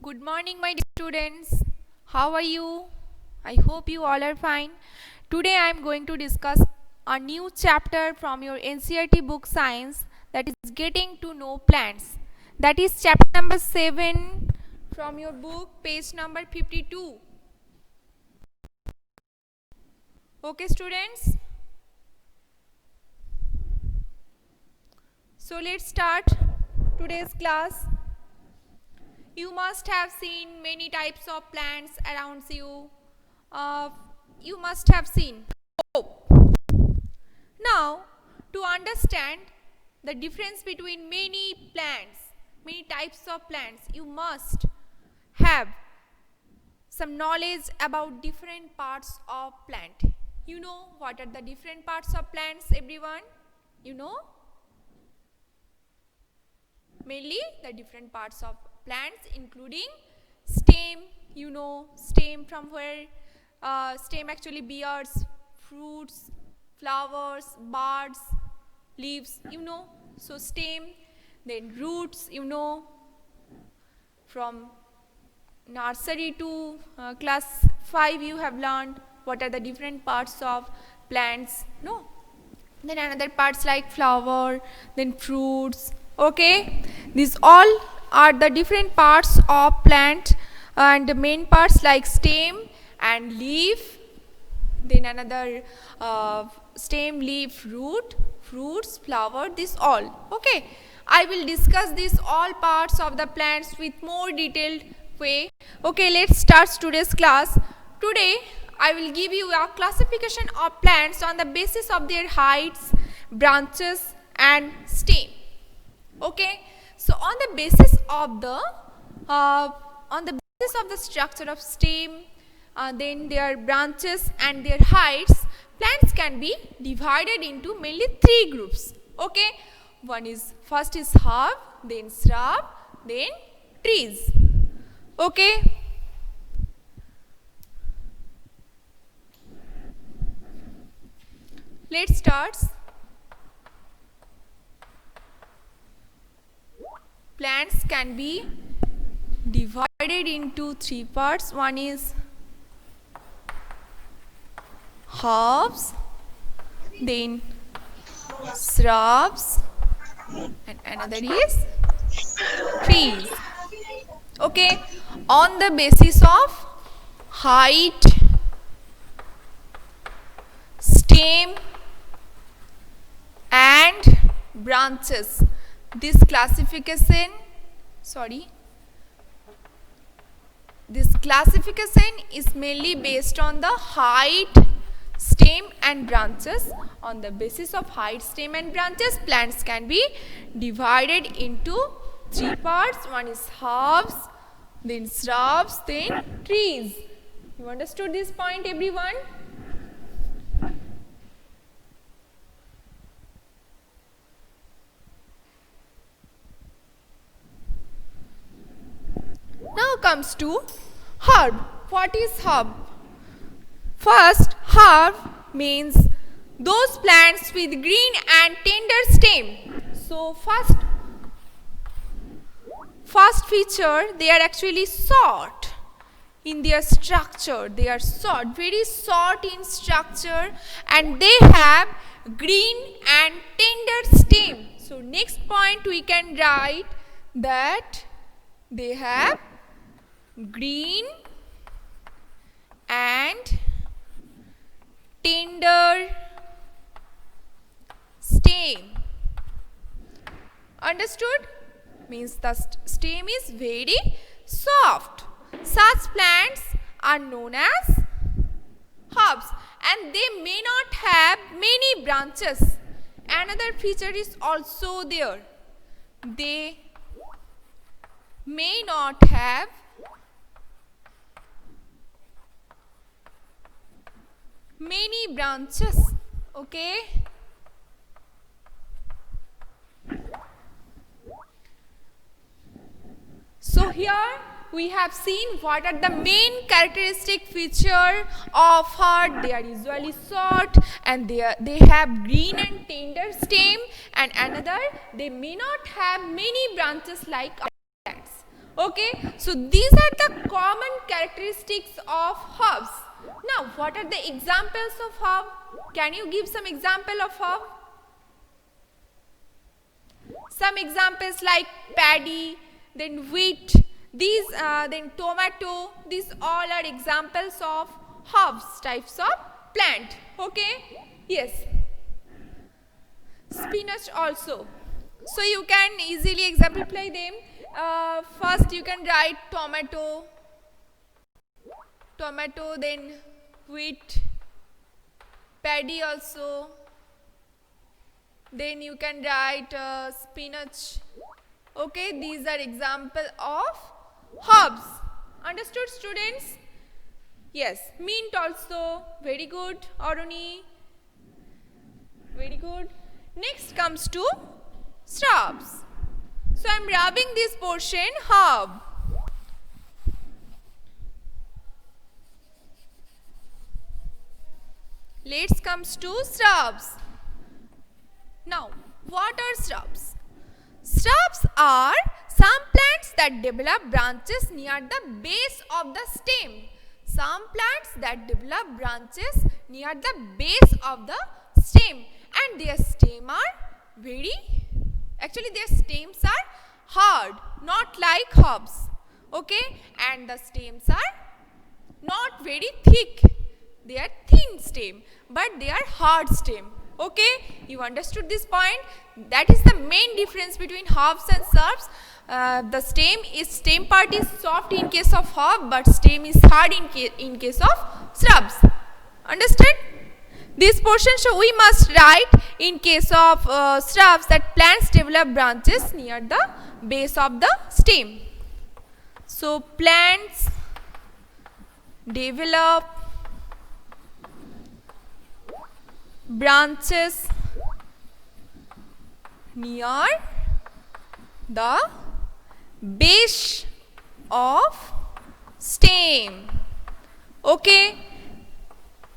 Good morning, my dear students. How are you? I hope you all are fine. Today I am going to discuss a new chapter from your NCERT book Science, that is Getting to Know Plants. That is chapter number 7 from your book, page number 52. Okay, students? So let's start today's class. You must have seen many types of plants around you. You must have seen. Now, to understand the difference between many plants, many types of plants, you must have some knowledge about different parts of plant. You know what are the different parts of plants, everyone? You know? Mainly the different parts of plants including stem. You know stem from where stem actually bears fruits, flowers, buds, leaves, you know. So stem, then roots, you know, from nursery to class 5 you have learned what are the different parts of plants, no. Then another parts like flower, then fruits. Okay, these all are the different parts of plant, and the main parts like stem and leaf, then another stem, leaf, root, fruits, flower, this all. Okay, I will discuss these all parts of the plants with more detailed way. Okay, let's start today's class. Today I will give you a classification of plants on the basis of their heights, branches and stem. Okay, so on the basis of the structure of stem, then their branches and their heights, plants can be divided into mainly three groups. Okay, first is herb, then shrub, then trees. Okay, let's start. Plants can be divided into three parts. One is herbs, then shrubs, and another is trees. Okay, on the basis of height, stem and branches, this classification is mainly based on the height, stem and branches. On the basis of height, stem and branches, plants can be divided into three parts. One is herbs, then shrubs, then trees. You understood this point, everyone? Now comes to herb. What is herb? First, herb means those plants with green and tender stem. So first feature, they are actually short in their structure. They are short, very short in structure, and they have green and tender stem. So next point we can write that they have green and tender stem. Understood? Means the stem is very soft. Such plants are known as herbs, and they may not have many branches. Another feature is also there. They may not have many branches. Okay, so here we have seen what are the main characteristic feature of herb. They are usually short, and they have green and tender stem, and another, they may not have many branches like other plants. Okay, so these are the common characteristics of herbs. Now, what are the examples of herb? Can you give some example of herb? Some examples like paddy, then wheat, then tomato. These all are examples of herbs, types of plant. Okay? Yes. Spinach also. So you can easily exemplify them. First you can write tomato, then wheat, paddy also. Then you can write spinach. Okay, these are example of herbs. Understood, students? Yes, mint also. Very good, Aruni. Very good. Next comes to shrubs. So I am rubbing this portion herb. Let's comes to shrubs. Now, what are shrubs? Shrubs are some plants that develop branches near the base of the stem. Some plants that develop branches near the base of the stem, and their stem are their stems are hard, not like herbs. Okay, and the stems are not very thick. They are thin stem, but they are hard stem. Okay, you understood this point? That is the main difference between herbs and shrubs. The stem part is soft in case of herb, but stem is hard in case of shrubs. Understand? This portion we must write in case of shrubs that plants develop branches near the base of the stem. So plants develop branches near the base of stem. Okay,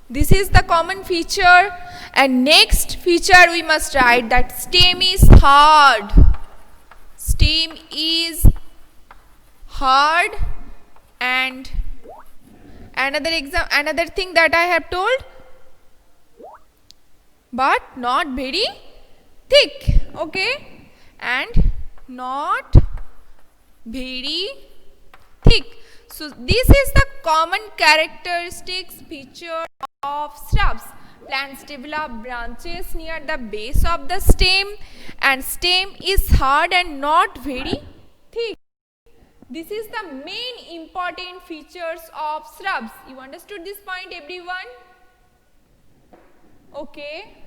this is the common feature, and next feature we must write that stem is hard. Stem is hard, and another thing that I have told, but not very thick. Okay, and not very thick. So this is the common characteristics feature of shrubs. Plants develop branches near the base of the stem, and stem is hard and not very thick. This is the main important features of shrubs. You understood this point, everyone? Okay.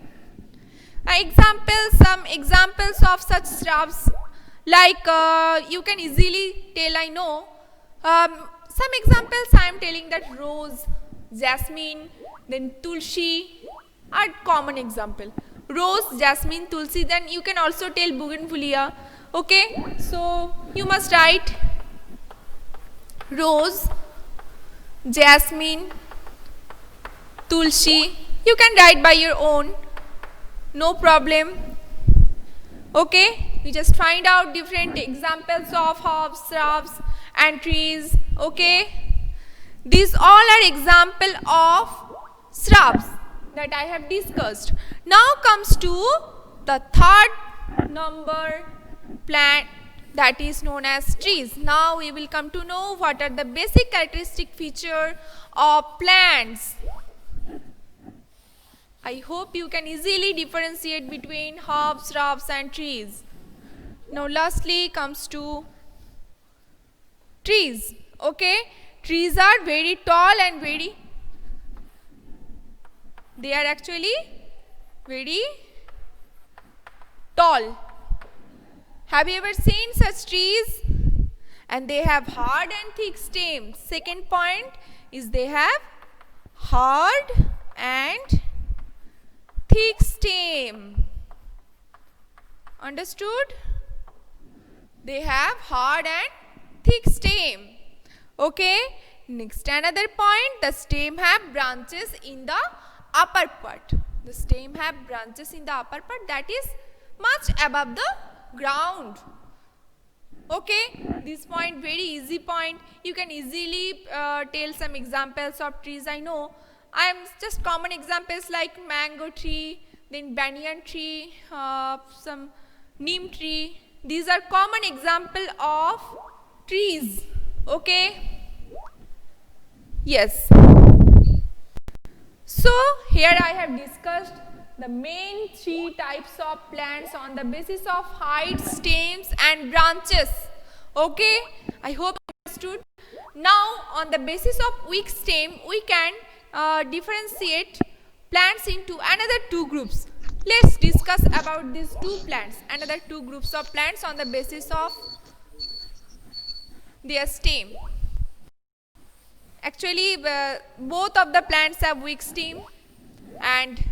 Some examples of such shrubs, like you can easily tell, I know. Some examples I am telling that rose, jasmine, then tulsi are common example. Rose, jasmine, tulsi, then you can also tell bougainvillea. Okay, so you must write rose, jasmine, tulsi. You can write by your own, no problem. Okay, we just find out different examples of herbs, shrubs and trees. Okay, these all are example of shrubs that I have discussed. Now comes to the third number plant, that is known as trees. Now we will come to know what are the basic characteristic feature of plants. I hope you can easily differentiate between herbs, shrubs and trees. Now lastly comes to trees. Okay, trees are very tall and they are actually very tall. Have you ever seen such trees? And they have hard and thick stems. Second point is they have hard and thick stem. Understood? They have hard and thick stem. Okay. Next, another point, the stem have branches in the upper part. The stem have branches in the upper part, that is much above the ground. Okay, this point very easy point. You can easily tell some examples of trees. I know I am just common examples like mango tree, then banyan tree, some neem tree. These are common example of trees. Okay. Yes. So here I have discussed the main three types of plants on the basis of height, stems and branches. Okay, I hope you understood. Now on the basis of weak stem we can differentiate plants into another two groups. Let's discuss about these two plants, another two groups of plants on the basis of their stem. Actually both of the plants have weak stem and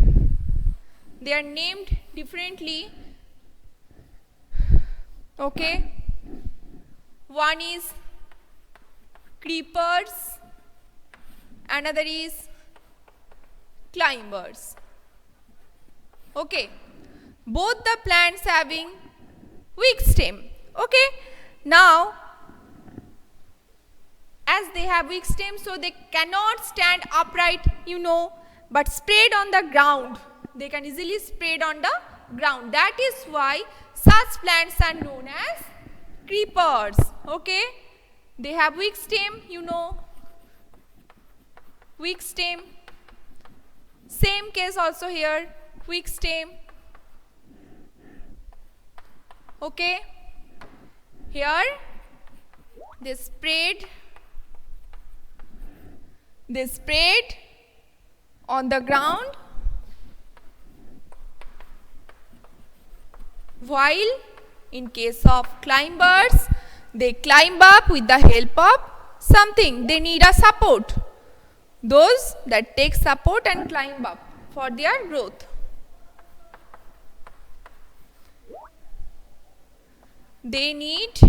they are named differently. Okay, one is creepers, another is climbers. Okay, both the plants having weak stem. Okay, now as they have weak stem, so they cannot stand upright, but spread on the ground. They can easily spread on the ground. That is why such plants are known as creepers. Okay, they have weak stem, weak stem. Same case also here, weak stem. Okay, here they spread on the ground, while in case of climbers they climb up with the help of something. They need a support. Those that take support and climb up for their growth. They need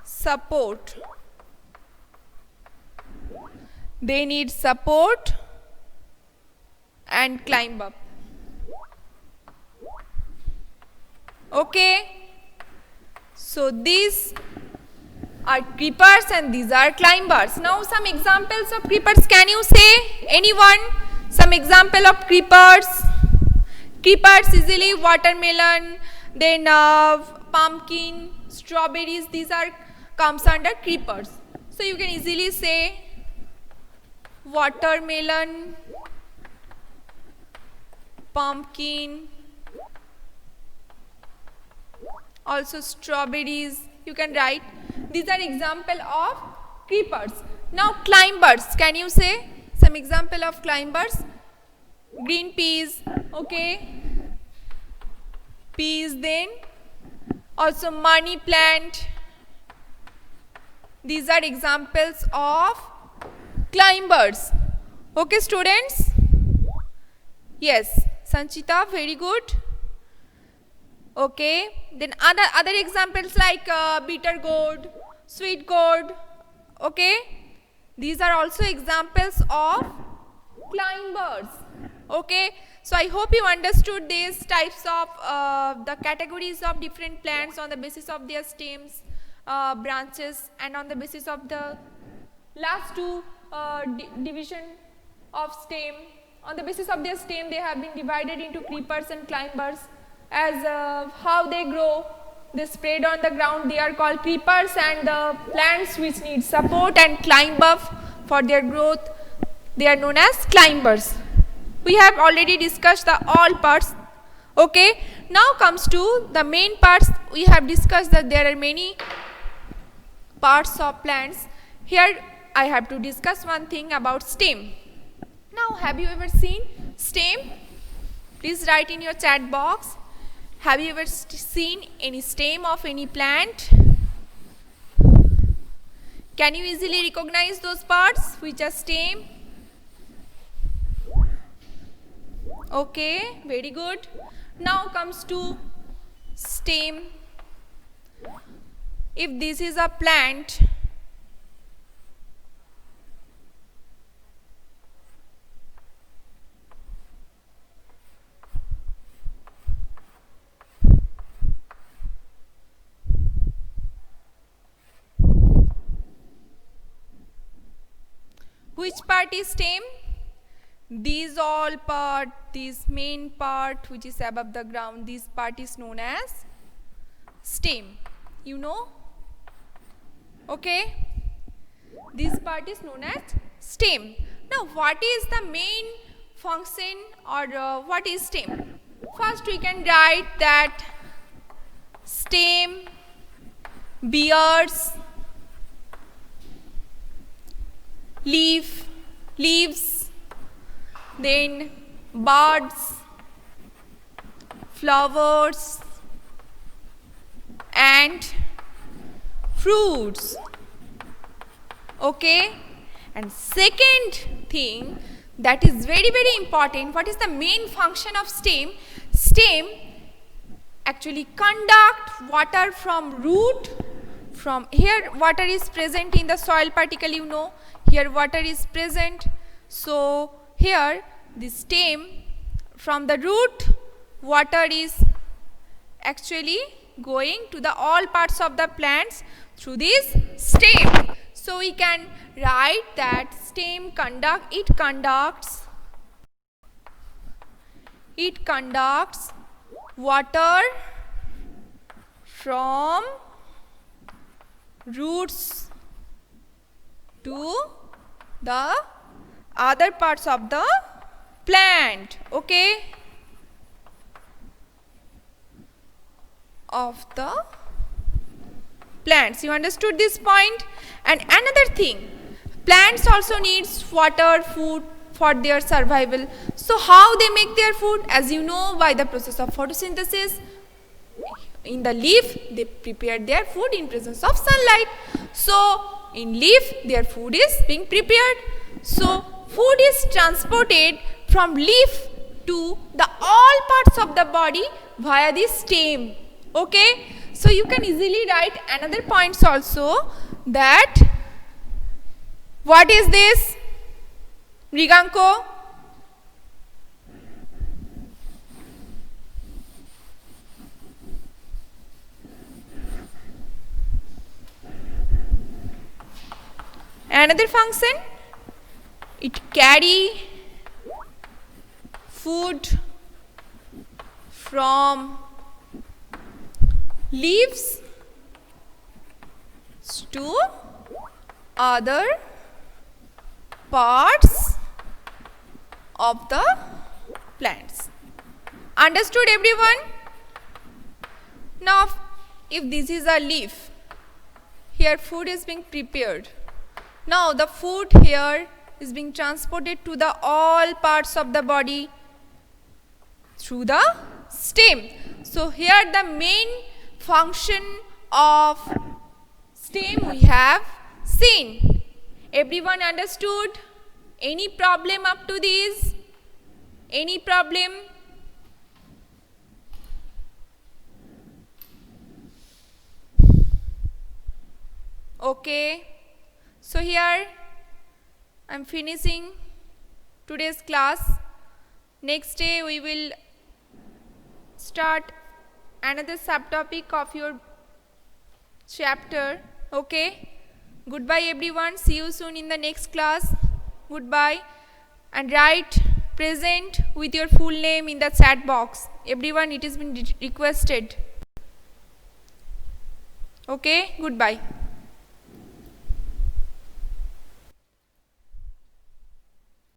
support. They need support and climb up. Okay, so these are creepers and these are climbers. Now some examples of creepers, can you say anyone some example of creepers? Creepers easily watermelon, then pumpkin, strawberries, these are comes under creepers. So you can easily say watermelon, pumpkin, also strawberries, you can write. These are example of creepers. Now climbers, can you say some example of climbers? Green peas, okay, peas, then also money plant. These are examples of climbers. Okay students? Yes, Sanchita, very good. Okay, then other examples like bitter gourd, sweet gourd. Okay, these are also examples of climbers. Okay, so I hope you understood these types of the categories of different plants on the basis of their stems, branches, and on the basis of the last two division of stem. On the basis of their stem they have been divided into creepers and climbers. As how they grow, they spread on the ground, they are called creepers, and the plants which need support and climb up for their growth, they are known as climbers. We have already discussed the all parts. Okay, now comes to the main parts. We have discussed that there are many parts of plants. Here I have to discuss one thing about stem. Now have you ever seen stem? Please write in your chat box. Have you ever seen any stem of any plant? Can you easily recognize those parts which are stem? Okay, very good. Now comes to stem. If this is a plant, Which part is stem? These all part, this main part which is above the ground, this part is known as stem. You know? Okay? This part is known as stem. Now, what is the main function or what is stem? First, we can write that stem bears leaves, then buds, flowers and fruits. Okay? And second thing that is very important, what is the main function of stem? Stem actually conduct water from root. From here water is present in the soil particle, you know. Here water is present. So here the stem, from the root water is actually going to the all parts of the plants through this stem. So we can write that stem conducts water from roots to the other parts of the plant. Okay? Of the plants. You understood this point? And another thing, plants also needs water, food for their survival. So how they make their food? As you know, by the process of photosynthesis. In the leaf, they prepare their food in presence of sunlight. So in leaf, their food is being prepared. So food is transported from leaf to the all parts of the body via the stem. Okay? So you can easily write another points also, that what is this? Riganko? Another function, it carry food from leaves to other parts of the plants. Understood everyone? Now if this is a leaf, here food is being prepared. Now the food here is being transported to the all parts of the body through the stem. So here the main function of stem we have seen. Everyone understood? Any problem up to this? Any problem? Okay. So here I am finishing today's class. Next day we will start another subtopic of your chapter. Okay. Goodbye everyone. See you soon in the next class. Goodbye. And write present with your full name in the chat box. Everyone, it has been requested. Okay. Goodbye.